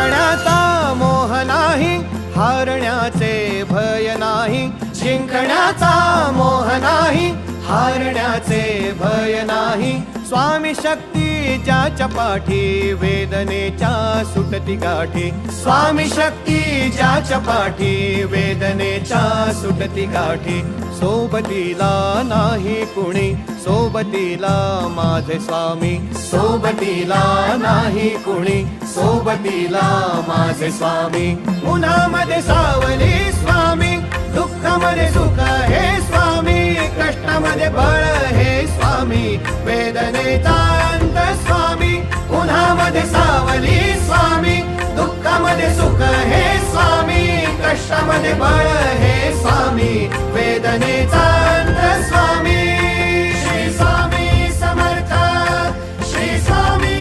जिंकण्याचा मोह नाही, हारण्याचे भय नाही. जिंकण्याचा मोह नाही, हारण्याचे भय नाही. स्वामी शक्ती ज्याच्या पाठी, वेदनेच्या सुटती गाठी. स्वामी शक्ती ज्याच्या पाठी, वेदनेच्या सुटती गाठी. सोबतीला नाही कुणी, सोबतीला माझे स्वामी. सोबतीला नाही कुणी, सोबतीला माझे स्वामी. उन्हामध्ये सावली स्वामी, दुःखामध्ये सुख हे स्वामी. कष्टामध्ये बळ हे स्वामी, वेदनेचा अंत स्वामी. उन्हामध्ये सावली स्वामी, दुःखामध्ये सुख हे स्वामी. कष्टामध्ये बळ हे स्वामी, वेदनेचा